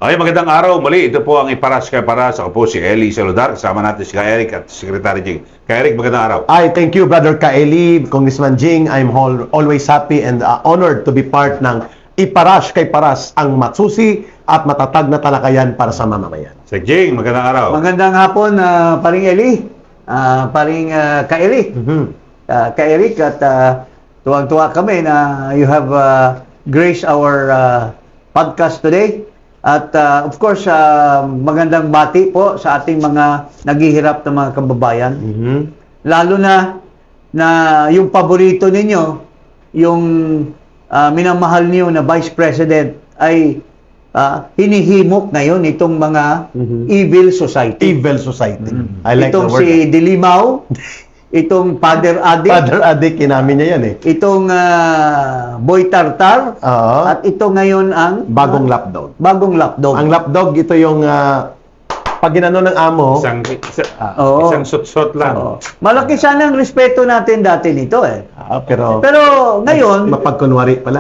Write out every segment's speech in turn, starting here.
Okay, magandang araw. Muli, ito po ang Iparas kay Paras. Ako po si Eli Saludar. Kasama natin si Ka Eric at Secretary Jing. Ka Eric, magandang araw. Thank you, Brother Kaeli, Congressman Jing. I'm always happy and honored to be part ng Iparas kay Paras, ang matsusi at matatag na talakayan para sa mamamayan. Sek Jing, magandang araw. Magandang hapon, paring Eli, paring Ka-Eric. Ka-Eric, at tuwang-tuwa kami na you have graced our podcast today. At of course, magandang bati po sa ating mga naghihirap na mga kababayan. Lalo na yung paborito ninyo, yung minamahal niyo na Vice President ay hinihimok ngayon itong mga evil society. Evil society. I like Itong the word. si Dilimaw, itong Father Adik, Father Adik, kinamin niya yan eh. itong Boy Tartar, Oo. at ito ngayon ang Bagong lapdog. bagong lapdog. Ang lapdog, ito yung pag ginano ng amo, Oo. Isang sut-sut lang. Oo. Malaki sana ang respeto natin dati nito eh. pero Ngayon, mapagkunwari pala.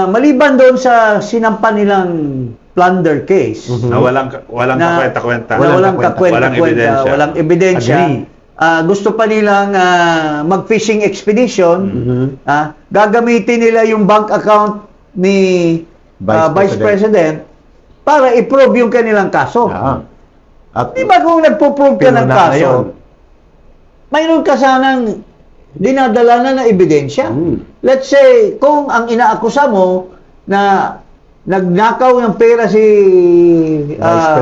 maliban doon sa sinampa nilang plunder case, Na walang kakwenta-kwenta. walang kakwenta-kwenta, walang ebidensya. Agree. Gusto pa nilang mag-fishing expedition, gagamitin nila yung bank account ni Vice President para i-prove yung kanilang kaso. At Di ba kung nagpo-prove ka ng pinuna kaso, ngayon. mayroon ka sanang dinadala na ng ebidensya. Let's say, kung ang inaakusa mo na nagnakaw ng pera si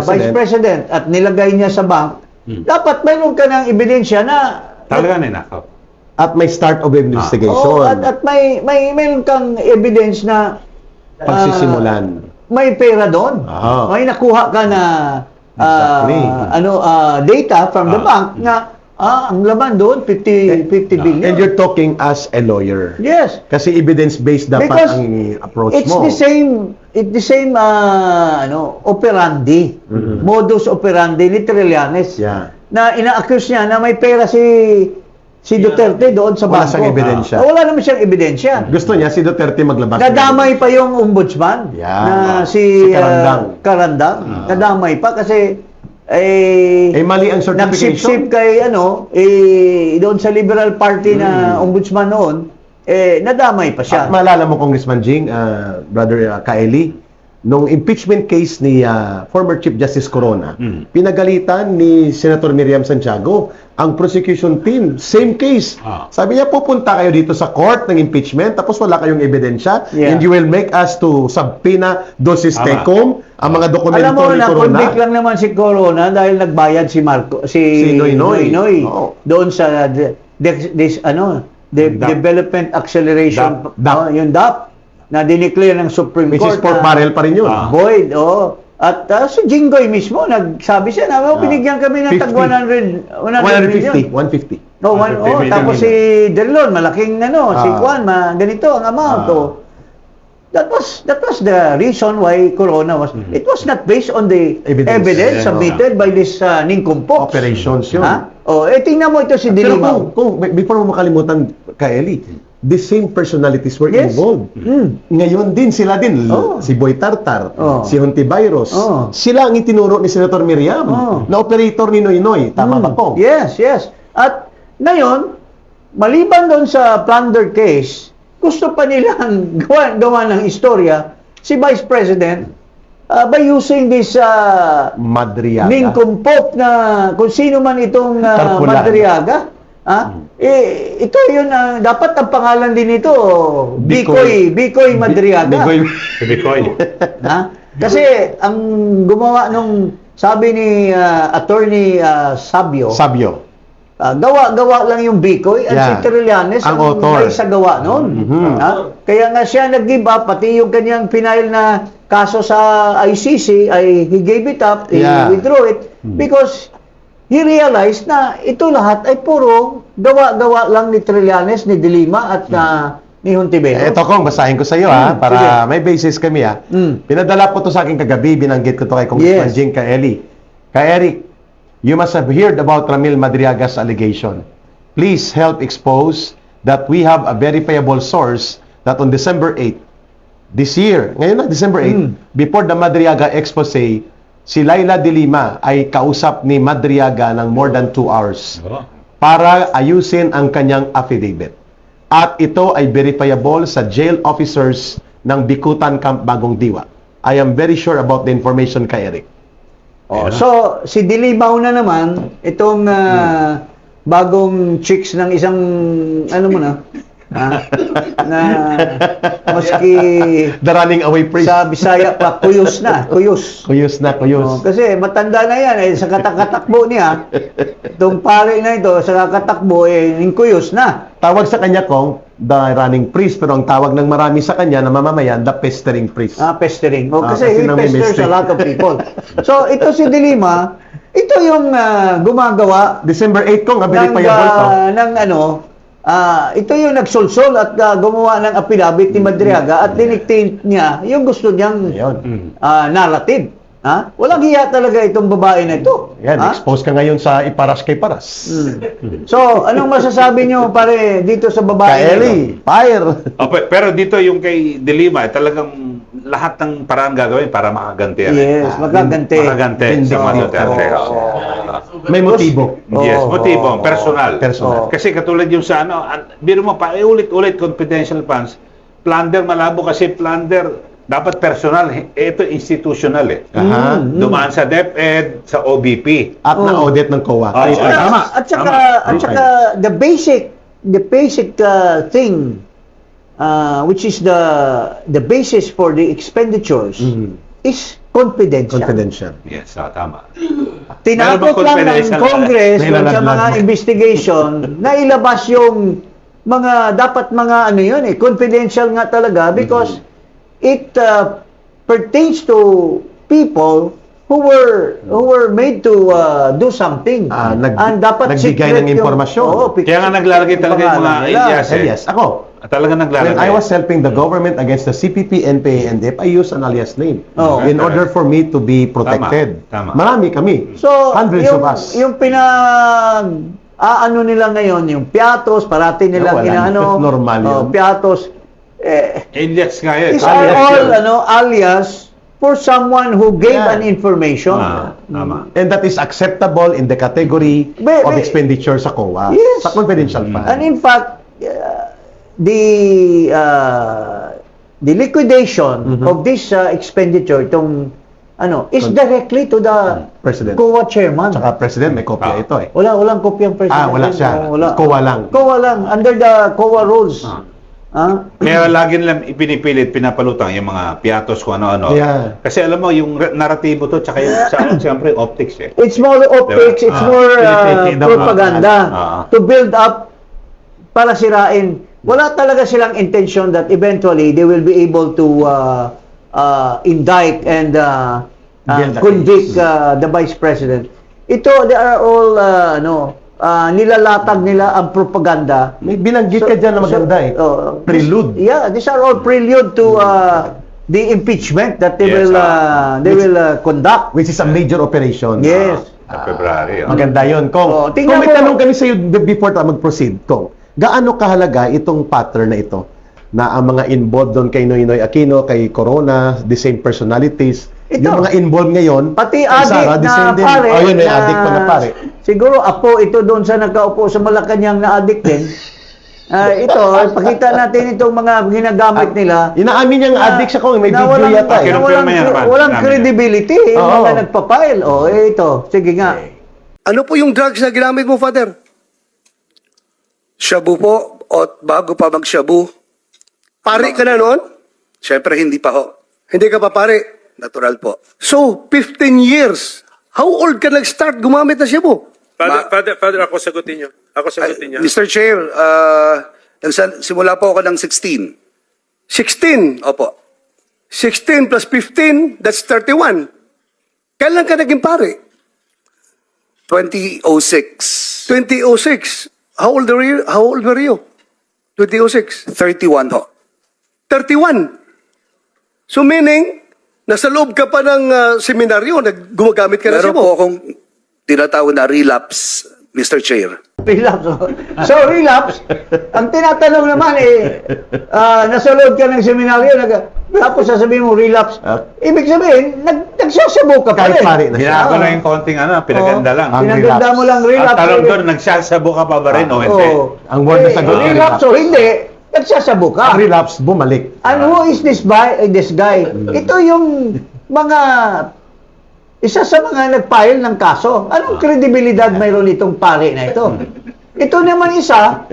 Vice President at nilagay niya sa bank, dapat mayroon ka ng ebidensya na Talaga nako. At may start of investigation. at mayroon kang evidence na Pagsisimulan. may pera doon. May nakuha ka na Exactly. data from the bank na ang laman doon 50 billion. And you're talking as a lawyer. Yes. Kasi evidence-based dapat Because ang approach It's mo. the same operandi. Modus operandi ni Trillanes. Yeah. Na ina-accuse niya na may pera si Duterte doon sa Wala bangko. siyang ebidensya. Wala naman siyang ebidensya. Gusto niya si Duterte maglabas. Nadamay pa yung ombudsman Yeah. na si Si Carandang. Nadamay pa kasi mali ang nagsip-sip certification. kay doon sa Liberal Party na ombudsman noon, nadamay pa siya. At maalala mo, Congressman Jing, Brother Kaeli, nung impeachment case ni former Chief Justice Corona, pinagalitan ni Senator Miriam Santiago ang prosecution team. Same case. Sabi niya, pupunta kayo dito sa court ng impeachment tapos wala kayong ebidensya and you will make us to subpoena dosis tecum ang mga dokumento Alam mo ni na, Corona. convict lang naman si Corona dahil nagbayad si Noynoy Oo. doon sa Development Acceleration, DAP. yung DAP, na dineclare ng Supreme Which is Court pork barrel pa rin yun. void. At si Jinggoy mismo, nagsabi siya na, binigyan kami ng tag 100 million. 150. No, 150 tapos si Delon, malaking si Juan, ganito ang amount. That was the reason why Corona was. It was not based on the evidence submitted by this nincompoop. Operations yun. Tingnan mo ito si Pero Dilimaw. before mo makalimutan, Kaeli, the same personalities were Yes. involved. Ngayon din, sila din. Si Boy Tartar, si Hontivirus. Sila ang itinuro ni Senator Miriam na operator ni Noynoy. Tama ba ko? Yes. At ngayon, maliban doon sa plunder case, gusto pa nilang gawa ng istorya si Vice President by using this Madriaga. nincompoop na kung sino man itong Tarpula. Madriaga. Ito yun, dapat ang pangalan din ito, Bikoy Madriaga. Bikoy. Kasi ang gumawa nung, sabi ni Attorney Sabio, gawa lang yung Bikoy at si Trillanes ang author. may sa gawa noon. Kaya nga siya nag-give up, pati yung kanyang final na kaso sa ICC, he gave it up, he withdrew it, because he realized na ito lahat ay puro gawa-gawa lang ni Trillanes, ni Dilima at ni Hontiveros. Ito kong basahin ko sa iyo para may basis kami Pinadala po to sa akin kagabi, binanggit ko to kay Congressman Jing Kaeli. Eric, you must have heard about Ramil Madriaga's allegation. Please help expose that we have a verifiable source that on December 8, this year, ngayon na, December 8, before the Madriaga expose, si Laila de Lima ay kausap ni Madriaga ng more than 2 hours para ayusin ang kanyang affidavit. At ito ay verifiable sa jail officers ng Bikutan Camp Bagong Diwa. I am very sure about the information kay Eric. So, si Dilibaw na naman, itong bagong chicks ng isang, ano mo na, na maski The running away priest. sa Bisaya pa, kuyos na, kuyos. Kuyos na, kuyos. Kasi matanda na yan, sa katakatakbo niya, itong pare na ito, sa kakatakbo, kuyos na. Tawag sa kanya kong the running priest, pero ang tawag ng marami sa kanya na mamamayan, the pestering priest. Pestering. kasi Kasi he pesters namimistake. a lot of people. So, ito si Dilima, ito yung gumagawa December 8 kong, ng, verifiable to. ito yung nagsulsol at gumawa ng affidavit ni Madriaga at diniktate niya yung gusto niyang Ayun. narrative. Walang hiya talaga itong babae na ito. Yan, expose ka ngayon sa iparas kay paras. So, anong masasabi niyo pare dito sa babae Kay na ito? Eli, fire! Pero dito yung kay De Lima, talagang lahat ng paraan gagawin para makaganti. Yes, makaganti. Makaganti sa mga Duterte. May motibo. Yes, motibo, personal. Personal. Kasi katulad yung sa biro mo pa, ulit-ulit confidential funds, plunder malabo kasi plunder, dapat personal, ito institutional eh. Aha. Dumaan sa DepEd, sa OBP. At na-audit ng COA. Ay, Tama. At saka the basic thing which is the basis for the expenditures is confidential. Confidential. Yes, tama. Tinapos lang ng confidential? Congress May dun sa lalaglag mga mo. investigation na ilabas yung mga dapat mga ano yun confidential nga talaga because it pertains to people who were made to do something. And dapat nagbigay secret ng yung- impormasyon. Kaya nga naglalagay talaga yung mga pangalan nila. alias eh. Yes, ako. Talaga When naglalagay. I was helping the government against the CPP, NPA, and DEP, I used an alias name Oh. in order for me to be protected. Tama. Marami kami. So, Hundreds yung, of us. yung ano nila ngayon, yung piatos, parati nilang Wala. inaano. Normal yun. Piatos. Alias nga yun. These are all yun. alias for someone who gave Yeah. an information. Tama. And that is acceptable in the category of expenditure sa COA. Yes. Sa confidential fund. And in fact, the liquidation of this expenditure, itong is directly to the President. COA chairman. Saka President, may kopya ito eh. Walang kopyang president. Wala siya. Wala. COA lang. COA lang. Under the COA rules. Kaya lagi nilang ipinipilit, pinapalutang yung mga piatos kung ano-ano. Yeah. Kasi alam mo, yung naratibo to, tsaka yung siyempre optics eh. It's more optics, Diba? it's more pinipili daw propaganda mga- to build up para sirain. Wala talaga silang intention that eventually they will be able to indict and Build a convict the vice president. Ito, they are all nilalatag nila ang propaganda. May binanggit ka dyan na maganda eh. Prelude. These are all prelude to the impeachment that they Yes, will conduct. Which is a major operation. Yes. Sa February. Maganda yun, Kong. Tingnan Kung may mo- tanong kami sa iyo before tayo mag-proceed, Kong, gaano kahalaga itong pattern na ito? Na ang mga involved doon kay Noynoy Aquino, kay Corona, the same personalities, Ito. yung mga involved ngayon, Pati kay adik Sara, the na same din. pare. Ayun, may adik pa na pare. Siguro apo ito doon sa nakaupo sa Malacanang na adik din. Ito, pakita natin itong mga ginagamit nila. Inaamin niyang adik siya, Kong. May na video walang, yata eh. Kinumpirma walang, yan, Pan. walang Namin credibility yung Oo. mga nagpa-file. Ito. Sige nga. Ano po yung drugs na ginamit mo, Father? Shabu po, o bago pa mag-shabu. Pare ka na noon? Siyempre, hindi pa ho. Hindi ka pa pare? Natural po. So, 15 years. How old ka nag-start gumamit na shabu? Father, ako sagutin niyo. Ako sagutin niya. Mr. Chair, simula po ako ng 16. 16. Opo. 16 plus 15, that's 31. Kailan ka naging pare? 2006. 2006. How old were you? 2006. 31 ho. 31. So meaning, nasa loob ka pa ng seminaryo, gumagamit ka na Meron siya po mo. akong tinatawag na relapse Mr. Chair. Relapse. So, relapse, ang tinatanong naman nasa loob ka ng seminaryo, tapos sasabihin mo relapse. Ibig sabihin, nagsasabo ka pa Kahit rin. pare na siya. Ginagawa na yung konting pinaganda lang. Ang Pinaganda mo lang Ang relapse. tanong doon, nagsasabo ka pa ba rin o hindi? Ang word na sagot, relapse o hindi, nagsasabo ka. Ang relapse, bumalik. And who is this guy? Ito yung isa sa mga nag-file ng kaso. Anong kredibilidad mayroon itong pare na ito? Ito naman isa,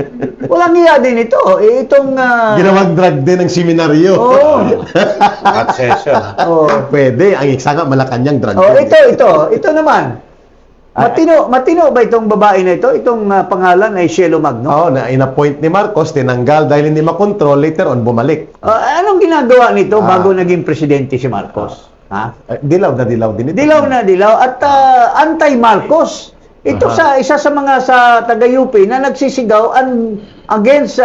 walang iya din ito. Itong... Ginawang drug din ng seminaryo. Oo. At session. Pwede. Ang isa nga, Malacanang drug Oh, din. ito naman. Matino ba itong babae na ito? Itong pangalan ay Shelo Magno. Oo, na in-appoint ni Marcos, tinanggal dahil hindi makontrol, later on, bumalik. Anong ginagawa nito bago naging presidente si Marcos? Ha? Dilaw na dilaw din ito. Dilaw na dilaw at anti-Marcos. Ito isa sa mga sa taga-UP na nagsisigaw against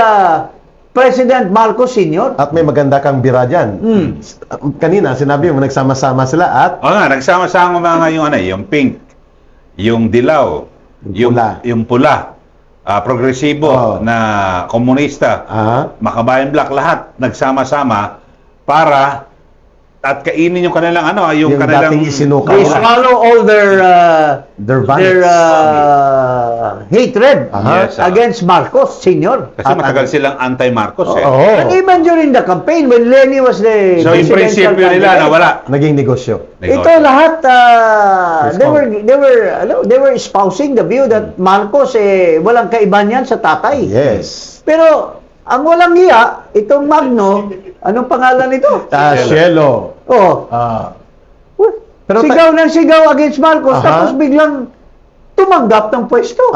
President Marcos Sr. At may maganda kang bira dyan. Kanina, sinabi mo, nagsama-sama sila at O nga, nagsama-sama mga yung pink, yung dilaw, yung pula, progresibo na komunista, makabayan black, lahat nagsama-sama para at kainin yung kanilang yung kanilang dating isinuka They nila. swallow all their Their hatred Yes, against Marcos Sr. Kasi matagal silang anti-Marcos eh. And even during the campaign, when Lenny was the So yung presidential prinsipyo nila candidate, nawala. Naging negosyo. ito lahat they were espousing the view that Marcos walang kaibahan yan sa tatay. Yes. Pero ang walang hiya, itong Magno, anong pangalan nito? Shelo. Oh, Pero sigaw ng sigaw against Marcos, tapos biglang tumanggap ng pwesto.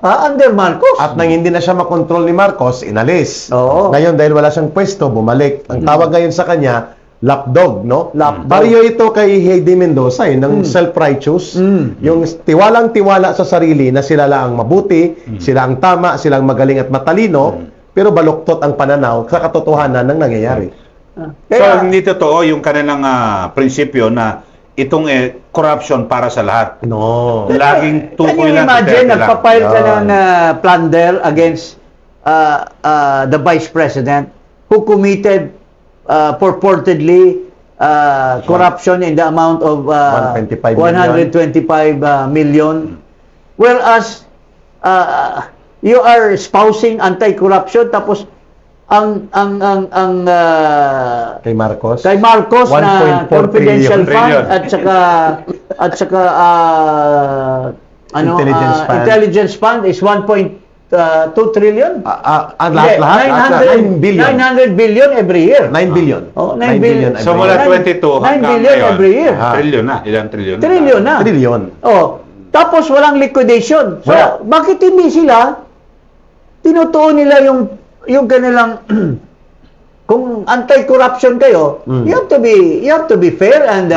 Under Marcos. At nang hindi na siya makontrol ni Marcos, inalis. Oo. Ngayon, dahil wala siyang pwesto, bumalik. Ang tawag ngayon sa kanya, lapdog, no? Lapdog. Pareho ito kay Heidi Mendoza, ng self-righteous. Yung tiwalang-tiwala sa sarili na sila lang ang mabuti, sila ang tama, sila ang magaling at matalino, pero baluktot ang pananaw sa katotohanan ng nangyayari. So hindi totoo yung kanilang prinsipyo na itong corruption para sa lahat. No. Laging Can tukoy you lang. imagine, Duterte lang. nagpa-file ka ng plunder against the Vice President who committed purportedly corruption in the amount of 125 million. Whereas you are espousing anti-corruption tapos ang Kay Marcos. kay Marcos na 1.4 confidential trillion. fund at saka intelligence fund is 1.2 trillion. Lahat-lahat. 9 billion. 900 billion every year. 9 billion. Oh, 9 billion. So mula 22 9 hanggang billion ngayon, every year. Trillion na. Ilang trillion na. Trillion na. Trillion. Oh, tapos walang liquidation. So, Wala. bakit hindi sila tinutuon nila yung kanilang kung anti-corruption kayo, you have to be fair and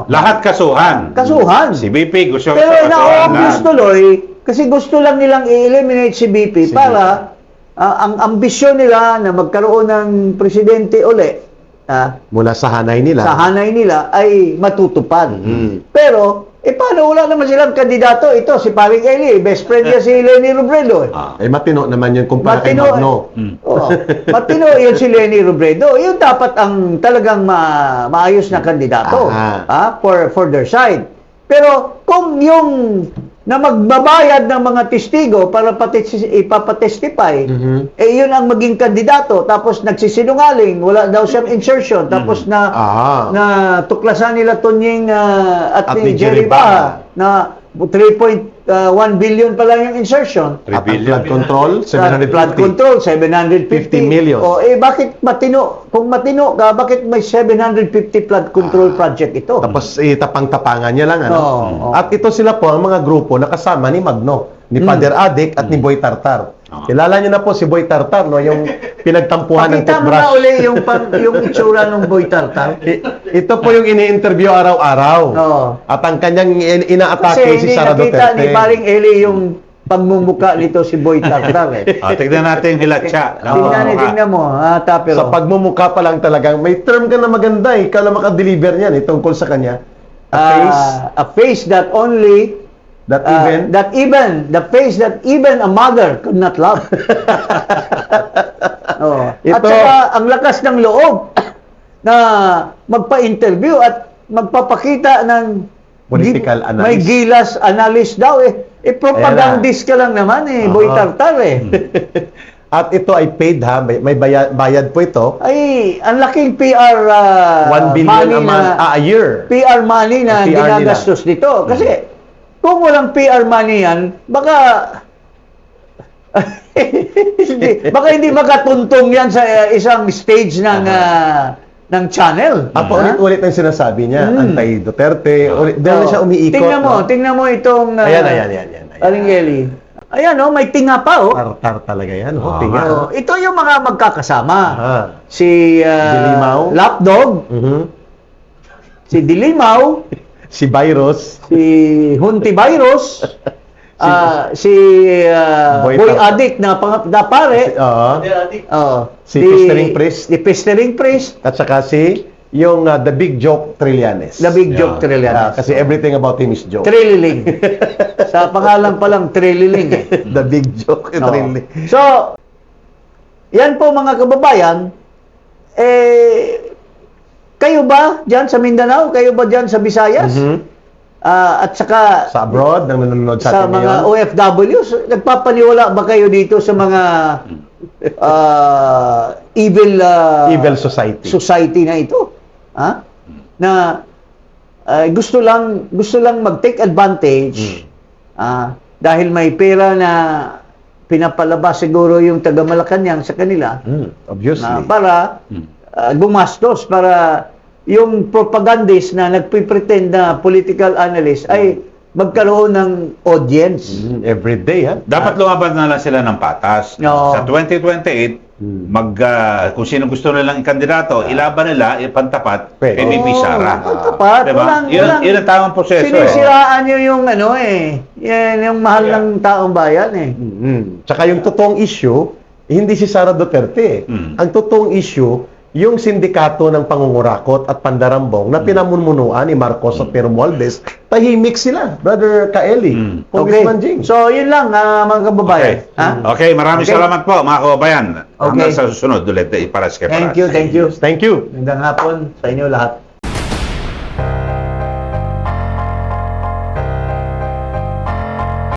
Lahat kasuhan. kasuhan. Si BP gusto Pero kasuhan na-obvious lahat. tuloy kasi gusto lang nilang i-eliminate si BP para ang ambisyon nila na magkaroon ng presidente uli Mula sa hanay nila. sa hanay nila ay matutupad. Pero paano wala naman silang kandidato? Ito, si Paring Eli, best friend niya si Lenny Robredo. Matino naman yun kumpara kay Magno. Matino yun si Lenny Robredo. Yun dapat ang talagang maayos na kandidato for their side. Pero kung yung na magbabayad ng mga testigo para ipapatestify, yun ang maging kandidato, tapos nagsisinungaling, wala daw siyang insertion, tapos na tuklasan nila Tunying at ni Jerry Baha na 3.1 billion pa lang yung insertion. At ang flood control, Flood 750. control, 750 million. Bakit matino? Kung matino ka, bakit may 750 flood control project ito? Tapos tapang-tapangan niya lang. Oo. At ito sila po ang mga grupo na kasama ni Magno, ni Father Adik at ni Boy Tartar. Kilala niyo na po si Boy Tartar, no? Yung pinagtampuhan ng Pakita mo na toothbrush. uli yung itsura ng Boy Tartar. Ito po yung ini-interview araw-araw. Oo. At ang kanyang inaatake Kasi si hindi Sara nakita Duterte. ni Paring Eli yung pagmumuka nito si Boy Tartar. Tignan natin yung hilatsa. Tingnan mo, Tapero. Sa pagmumukha pa lang talagang, may term ka na maganda eh. Ikaw lang makadeliver niyan tungkol sa kanya. A face that only That even the face that even a mother could not love. Oh. At Ito- saka ang lakas ng loob na magpa-interview at magpapakita ng Political May analyst. gilas analyst daw eh. Propagandist ka lang naman eh, Boy Tartar eh. At ito ay paid ha, may bayad po ito. Ay, ang laking PR 1 billion money a month, na a year. PR money na Ang PR ginagastos dito. Kasi kung walang PR money yan, baka baka hindi makatuntong yan sa isang stage ng channel. Paulit-ulit ang sinasabi niya, anti-Duterte, dahil siya umiikot. Tingnan mo itong Ayan. Aling Eli. Ayan may tinga pa Tartar talaga yan. Tinga. Ito yung mga magkakasama. Aha. Si Dilimaw. Lapdog, Mhm. si Dilimaw, Si Virus, si Hunti Virus, si Boy Boy Tartar. Addict na pare. Si Pestering Priest. Si Pestering Priest. at saka si yung The Big Joke Trillanes. The Big Joke Trillanes. Kasi everything about him is joke. Trililing. Sa pangalan pa lang, Trililing eh. The Big Joke Oo. Trillanes. So, yan po mga kababayan, kayo ba dyan sa Mindanao? Kayo ba dyan sa Visayas? At saka Sa abroad, nang nanonood sa sa atin mga ngayon. OFWs, nagpapaniwala ba kayo dito sa mga evil Society. society na ito? Ha? Na gusto lang mag-take advantage dahil may pera na pinapalabas siguro yung taga Malacanang sa kanila Obviously. na para gumastos para yung propagandist na nagpipretend na political analyst ay magkaroon ng audience. Every day, ha? Dapat lumaban na lang sila ng patas. Oo. Sa 2028, kung sino gusto nilang ikandidato, ilaban nila, ipantapat kay Pwede. VP Sara. Tapat. Diba? Yun ang tamang proseso. Sinisiraan nyo yung yan yung mahal ng taong bayan eh. Tsaka yung totoong issue, hindi si Sara Duterte. Ang totoong issue, yung sindikato ng pangungurakot at pandarambong na pinamunmunuan ni Marcos at Romualdez, tahimik sila, Brother Kaeli, Congressman Jing. So, yun lang mga kababayan. Okay. Ha? Okay, maraming Okay. salamat po mga kababayan. Okay. Hanggang sa susunod ulit, iparas kay Thank you. Thank you. Magandang hapon sa inyo lahat.